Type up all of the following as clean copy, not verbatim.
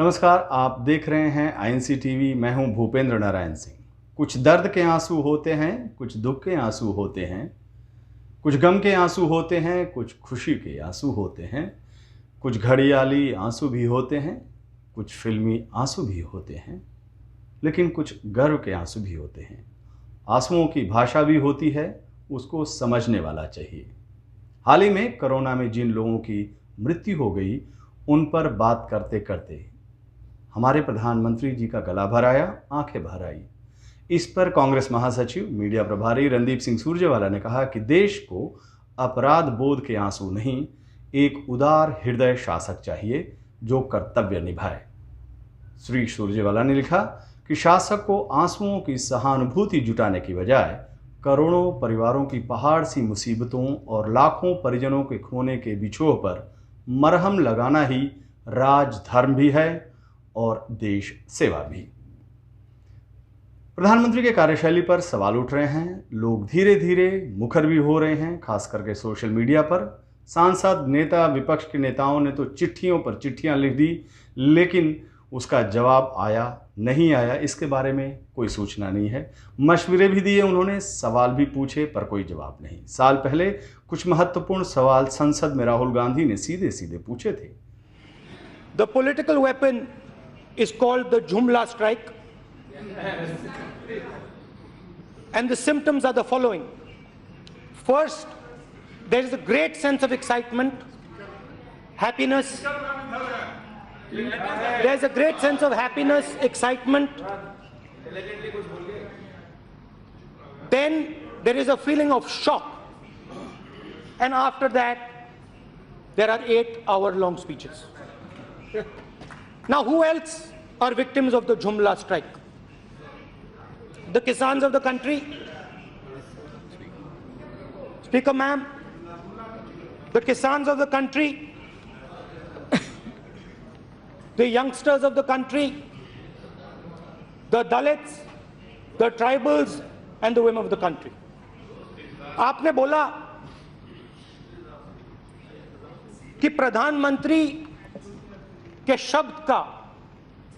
नमस्कार, आप देख रहे हैं आईएनसी टीवी। मैं हूं भूपेंद्र नारायण सिंह। कुछ दर्द के आंसू होते हैं, कुछ दुख के आंसू होते हैं, कुछ गम के आंसू होते हैं, कुछ खुशी के आंसू होते हैं, कुछ घड़ियाली आंसू भी होते हैं, कुछ फिल्मी आंसू भी होते हैं, लेकिन कुछ गर्व के आंसू भी होते हैं। आंसुओं की भाषा भी होती है, उसको समझने वाला चाहिए। हाल ही में कोरोना में जिन लोगों की मृत्यु हो गई, उन पर बात करते करते हमारे प्रधानमंत्री जी का गला भर आया, आंखें भर आई। इस पर कांग्रेस महासचिव मीडिया प्रभारी रणदीप सिंह सुरजेवाला ने कहा कि देश को अपराध बोध के आंसू नहीं, एक उदार हृदय शासक चाहिए जो कर्तव्य निभाए। श्री सुरजेवाला ने लिखा कि शासक को आंसुओं की सहानुभूति जुटाने की बजाय करोड़ों परिवारों की पहाड़ सी मुसीबतों और लाखों परिजनों के खोने के बिछोह पर मरहम लगाना ही राजधर्म भी है और देश सेवा भी। प्रधानमंत्री के कार्यशैली पर सवाल उठ रहे हैं। लोग धीरे धीरे मुखर भी हो रहे हैं, खास करके सोशल मीडिया पर। सांसद, नेता, विपक्ष के नेताओं ने तो चिट्ठियों पर चिट्ठियां लिख दी, लेकिन उसका जवाब आया नहीं आया, इसके बारे में कोई सूचना नहीं है। मशवरे भी दिए उन्होंने, सवाल भी पूछे, पर कोई जवाब नहीं। साल पहले कुछ महत्वपूर्ण सवाल संसद में राहुल गांधी ने सीधे सीधे पूछे थे। The political weapon is called the Jumla strike, and the symptoms are the following. First, there is a great sense of excitement, happiness. There is a great sense of happiness, excitement. Then there is a feeling of shock, and after that there are 8-hour-long speeches. Now, who else are victims of the Jumla strike? The Kisans of the country. Speaker ma'am, the Kisans of the country, the youngsters of the country, the Dalits, the tribals and the women of the country. आपने बोला कि प्रधानमंत्री के शब्द का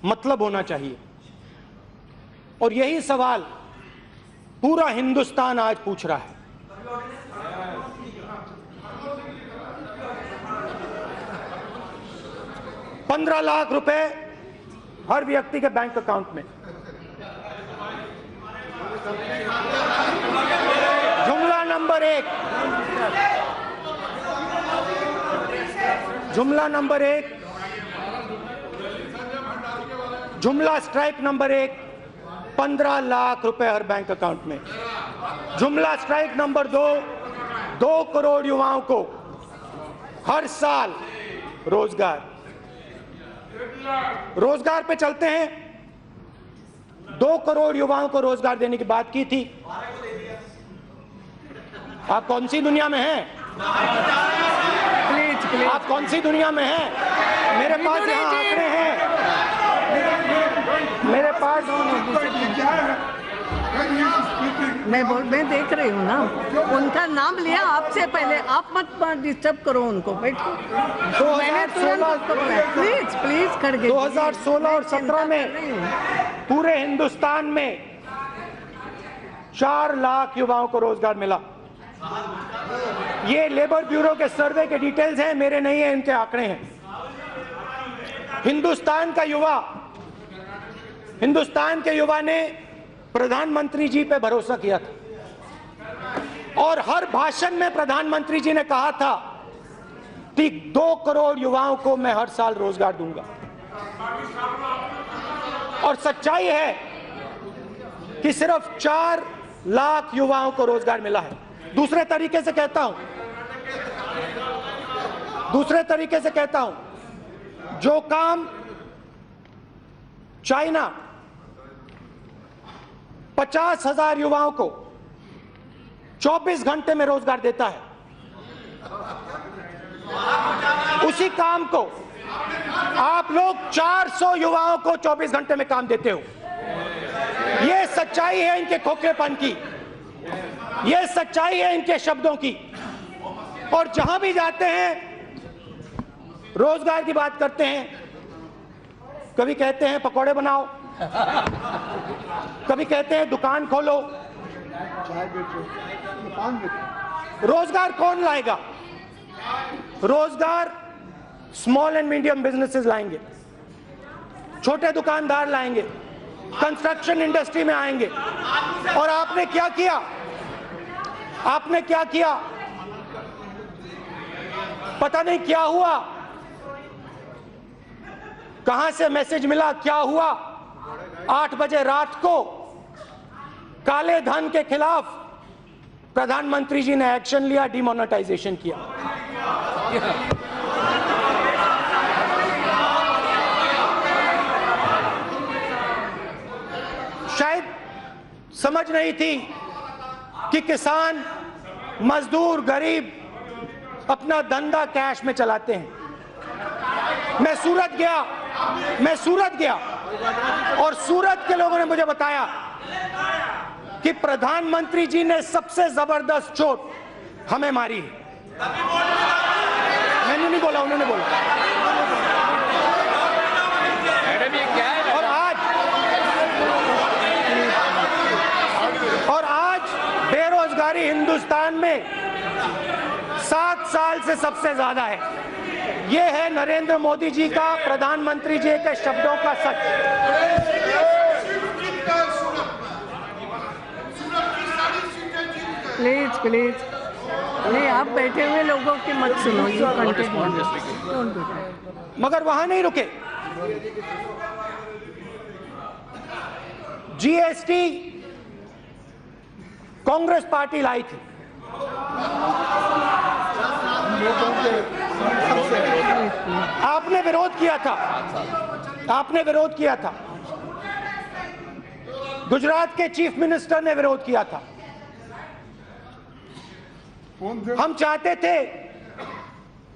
मतलब होना चाहिए, और यही सवाल पूरा हिंदुस्तान आज पूछ रहा है। ₹15 लाख हर व्यक्ति के बैंक अकाउंट में। जुमला नंबर 1, जुमला नंबर 1, जुमला स्ट्राइक नंबर 1, ₹15 लाख हर बैंक अकाउंट में। जुमला स्ट्राइक नंबर 2, 2 करोड़ युवाओं को हर साल रोजगार। रोजगार पे चलते हैं। 2 करोड़ युवाओं को रोजगार देने की बात की थी। आप कौन सी दुनिया में हैं? प्लीज, आप कौन सी दुनिया में हैं? मेरे पास यहाँ आंकड़े हैं, मेरे पास। मैं देख रही हूँ ना, उनका नाम लिया आपसे पहले। आप मत डिस्टर्ब करो उनको, बैठो। 2016 करके 2016 और 17 में पूरे हिंदुस्तान में 4 लाख युवाओं को रोजगार मिला। ये लेबर ब्यूरो के सर्वे के डिटेल्स हैं, मेरे नहीं है, इनके आंकड़े हैं। हिंदुस्तान के युवा ने प्रधानमंत्री जी पे भरोसा किया था, और हर भाषण में प्रधानमंत्री जी ने कहा था कि 2 करोड़ युवाओं को मैं हर साल रोजगार दूंगा। और सच्चाई है कि सिर्फ 4 लाख युवाओं को रोजगार मिला है। दूसरे तरीके से कहता हूं, जो काम चाइना 50,000 युवाओं को 24 घंटे में रोजगार देता है, उसी काम को आप लोग 400 युवाओं को 24 घंटे में काम देते हो। यह सच्चाई है इनके खोखलेपन की, यह सच्चाई है इनके शब्दों की। और जहां भी जाते हैं रोजगार की बात करते हैं। कभी कहते हैं पकौड़े बनाओ, कभी कहते हैं दुकान खोलो। रोजगार कौन लाएगा? रोजगार स्मॉल एंड मीडियम बिजनेसेस लाएंगे, छोटे दुकानदार लाएंगे, कंस्ट्रक्शन इंडस्ट्री में आएंगे। और आपने क्या किया? आपने क्या किया? पता नहीं क्या हुआ, कहां से मैसेज मिला, क्या हुआ? 8 बजे रात को काले धन के खिलाफ प्रधानमंत्री जी ने एक्शन लिया, डिमोनेटाइजेशन किया। शायद समझ नहीं थी कि किसान, मजदूर, गरीब अपना धंधा कैश में चलाते हैं। मैं सूरत गया और सूरत के लोगों ने मुझे बताया कि प्रधानमंत्री जी ने सबसे जबरदस्त चोट हमें मारी है। मैंने नहीं बोला, उन्होंने बोला। और आज बेरोजगारी हिंदुस्तान में 7 साल से सबसे ज्यादा है। ये है नरेंद्र मोदी जी का, प्रधानमंत्री जी के शब्दों का सच। प्लीज प्लीज, नहीं आप बैठे हुए लोगों की मत सुनो, यू कंटिन्यू। मगर वहां नहीं रुके। जीएसटी कांग्रेस पार्टी लाई थी, आपने विरोध किया था, आपने विरोध किया था। गुजरात के चीफ मिनिस्टर ने विरोध किया था। हम चाहते थे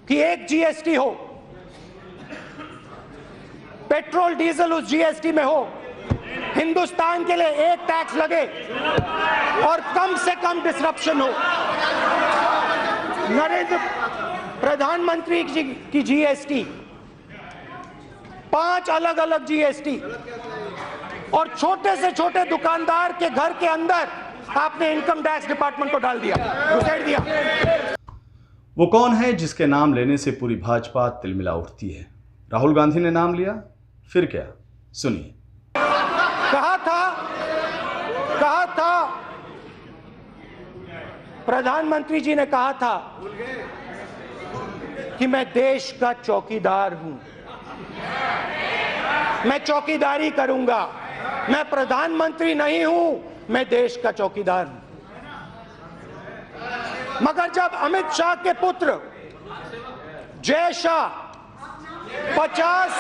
कि एक जीएसटी हो, पेट्रोल डीजल उस जीएसटी में हो, हिंदुस्तान के लिए एक टैक्स लगे और कम से कम डिसरप्शन हो। नरेंद्र प्रधानमंत्री जी की जीएसटी, 5 अलग अलग जीएसटी, और छोटे से छोटे दुकानदार के घर के अंदर आपने इनकम टैक्स डिपार्टमेंट को डाल दिया, घुसेड़ दिया। वो कौन है जिसके नाम लेने से पूरी भाजपा तिलमिला उठती है? राहुल गांधी ने नाम लिया, फिर क्या? सुनिए। कहा था प्रधानमंत्री जी ने कहा था कि मैं देश का चौकीदार हूं, मैं चौकीदारी करूंगा, मैं प्रधानमंत्री नहीं हूं, मैं देश का चौकीदार हूं। मगर जब अमित शाह के पुत्र जय शाह 50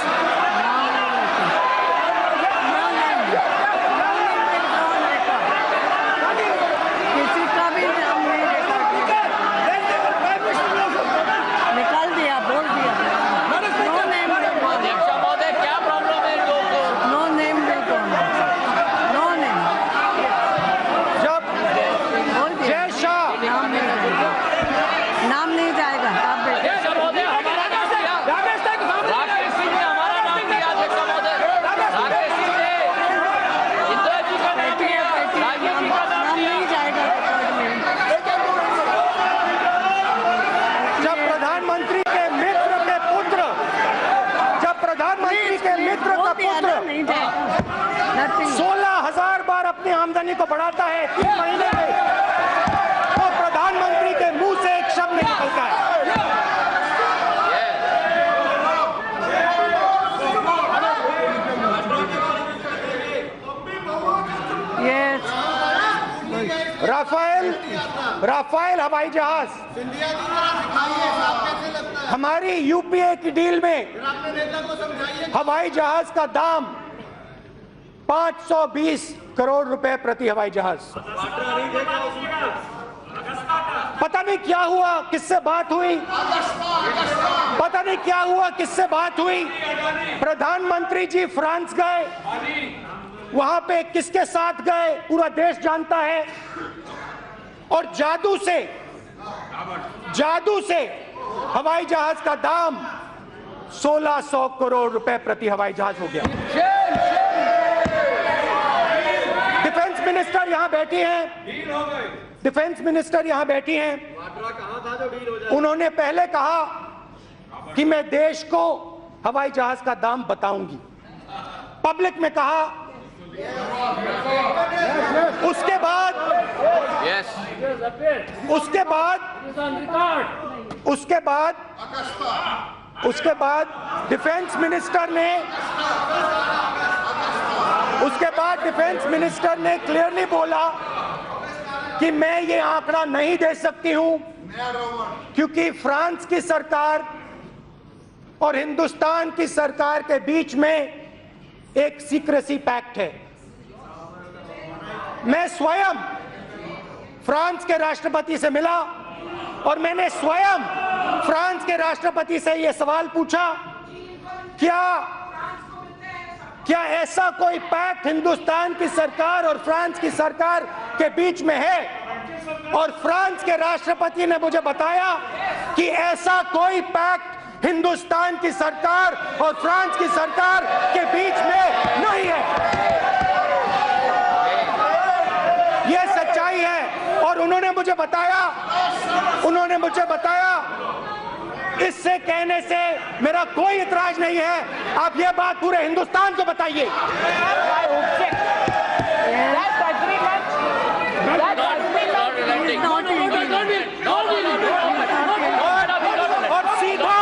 किसी का भी नाम नहीं निकाल दिया, बोल दिया। नो नेम महोदय, क्या प्रॉब्लम है लोगों को? नो नेम नो नेम जब बोल दिया, जय शाह नाम नहीं जाएगा। आप बैठे। महोदय, हमारा नाम दिया, राकेश सिंह ने हमारा नाम दिया। अध्यक्ष महोदय, राकेश सिंह ने इंदिरा जी का नाम दिया, राजीव जी का नाम नाम दिया। नहीं जाएगा रिकॉर्ड में। जब प्रधानमंत्री के मित्र के पुत्र, जब प्रधानमंत्री के मित्र का पुत्र नहीं जाएगा। Nothing. 16,000 बार अपनी आमदनी को बढ़ाता है 3 महीने में, तो प्रधानमंत्री के मुंह से एक शब्द नहीं निकलता है। Yes. राफेल हवाई जहाज, हमारी यूपीए की डील में हवाई जहाज का दाम 520 करोड़ रुपए प्रति हवाई जहाज। पता नहीं क्या हुआ, किससे बात हुई, पता नहीं क्या हुआ, किससे बात हुई। प्रधानमंत्री जी फ्रांस गए, वहां पे किसके साथ गए पूरा देश जानता है। और जादू से हवाई जहाज का दाम 1600 करोड़ रुपए प्रति हवाई जहाज हो गया। डिफेंस मिनिस्टर यहां बैठी हैं, डिफेंस मिनिस्टर यहां बैठी हैं। उन्होंने पहले कहा कि मैं देश को हवाई जहाज का दाम बताऊंगी, पब्लिक में कहा। उसके बाद डिफेंस मिनिस्टर ने क्लियरली बोला कि मैं ये आंकड़ा नहीं दे सकती हूं क्योंकि फ्रांस की सरकार और हिंदुस्तान की सरकार के बीच में एक सीक्रेसी पैक्ट है। मैं स्वयं फ्रांस के राष्ट्रपति से मिला और मैंने स्वयं फ्रांस के राष्ट्रपति से यह सवाल पूछा, क्या ऐसा कोई पैक्ट हिंदुस्तान की सरकार और फ्रांस की सरकार के बीच में है? और फ्रांस के राष्ट्रपति ने मुझे बताया कि ऐसा कोई पैक्ट हिंदुस्तान की सरकार और फ्रांस की सरकार के बीच में नहीं है। यह सच्चाई है। और उन्होंने मुझे बताया इससे कहने से मेरा कोई इतराज नहीं है। आप ये बात पूरे हिंदुस्तान को बताइए। और सीधा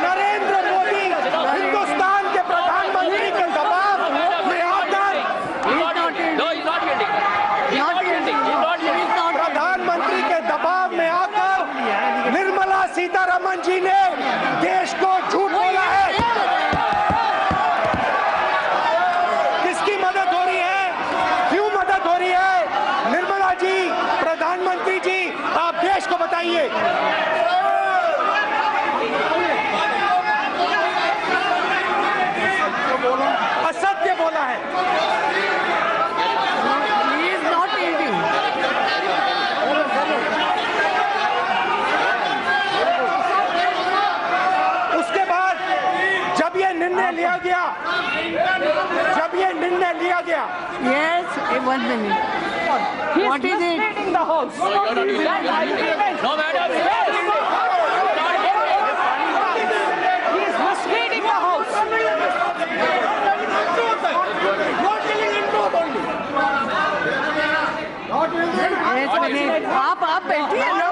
नरेंद्र मोदी हिंदुस्तान के प्रधानमंत्री के दबाव में आकर प्रधानमंत्री के दबाव में आकर निर्मला सीतारमण जी ने देश को झूठ बोला है। किसकी मदद हो रही है? क्यों मदद हो रही है? निर्मला जी, प्रधानमंत्री जी, आप देश को बताइए। असत्य बोला है। He is not eating. उसके बाद जब ये निर्णय लिया गया, Yes, 1 minute. What is it? No, madam. He is misleading the House. एक मिनट, आप बैठिए ना।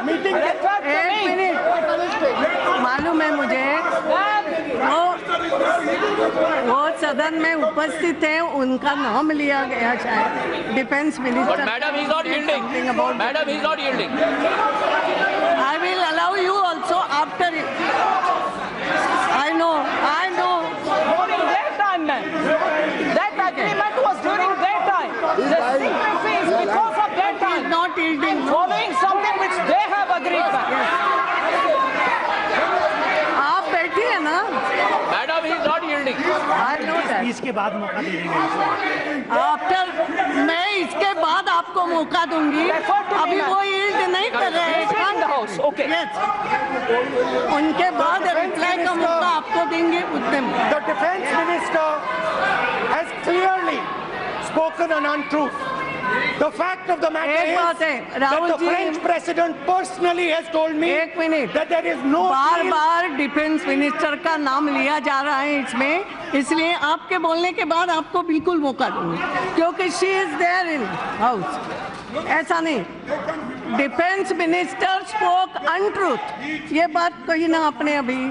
मीटिंग एक मिनट, मालूम है मुझे, वो सदन में उपस्थित हैं, उनका नाम लिया गया शायद, defence minister. Madam, he is not yielding. Madam, he is not yielding. I will allow you also after it. I know. During their time, man. That agreement was during their time. The secrecy is because of their He is time. not yielding. Following something which they have agreed with. आप बैठिए ना। Madam, he is not yielding. I know that. इसके बाद मौका दे देंगे। After मैं इसके बाद आपको मौका दूंगी। अभी वो यील्ड नहीं कर रहे हैं। In the House, okay. Yes. उनके बाद रिप्लाई का मौका आपको देंगे उतने में। The defense minister has clearly spoken an untruth. The fact of the matter एक बात is है, that Rahul the ji, French president personally has told me एक मिनट, that there is no बार deal. बार डिफेंस मिनिस्टर का नाम लिया जा रहा है इसमें, इसलिए आपके बोलने के बाद आपको बिल्कुल मौका दूंगी, क्योंकि she is there in house. ऐसा नहीं, डिफेंस मिनिस्टर स्पोक अनट्रूथ, ये बात कही ना आपने अभी।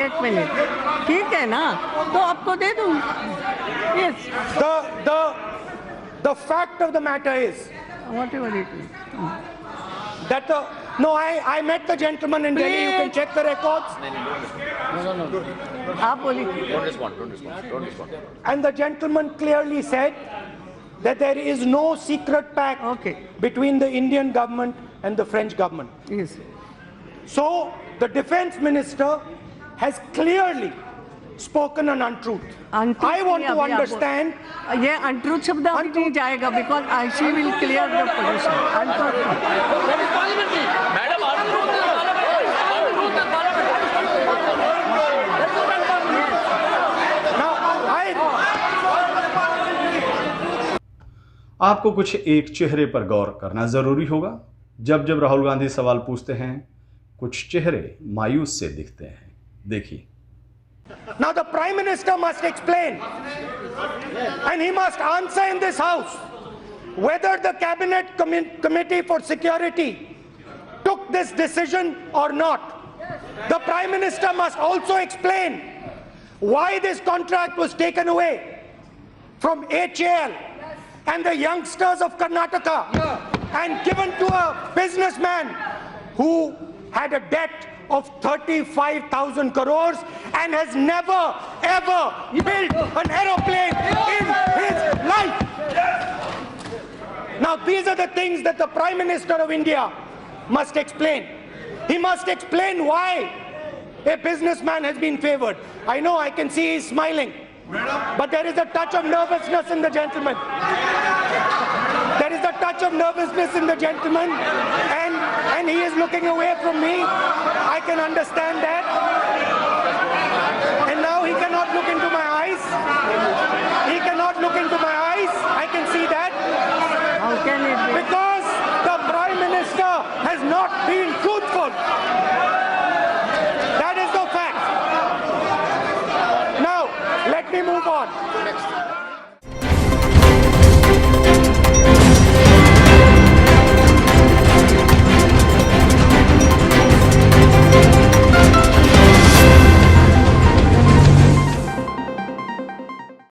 एक मिनट, ठीक है ना, तो आपको दे दूं। Yes, The fact of the matter is whatever it is. that I met the gentleman in Delhi. You can check the records. आप बोलिए। Don't respond. And the gentleman clearly said that there is no secret pact Okay. between the Indian government and the French government. Yes. So the defense minister has clearly spoken an untruth. Untruth I want नहीं, to अभी आप understand. ये untruth शब्द अभी नहीं जाएगा, because I she will clear the position. Madam, untruth is आपको कुछ एक चेहरे पर गौर करना ज़रूरी होगा। जब जब राहुल गांधी सवाल पूछते हैं, कुछ चेहरे मायूस से दिखते हैं। देखिए। Now the Prime Minister must explain, and he must answer in this House, whether the Cabinet Committee for Security took this decision or not. The Prime Minister must also explain why this contract was taken away from HAL and the youngsters of Karnataka and given to a businessman who had a debt of 35,000 crores and has never ever built an aeroplane in his life. Now these are the things that the Prime Minister of India must explain. He must explain why a businessman has been favored. I know, I can see he's smiling, but there is a touch of nervousness in the gentleman. There is a touch of nervousness in the gentleman, and he is looking away from me. I can understand that. And now he cannot look into my eyes. He cannot look into my eyes. I can see that. How can it be? Because the Prime Minister has not been truthful. That is the fact. Now, let me move on.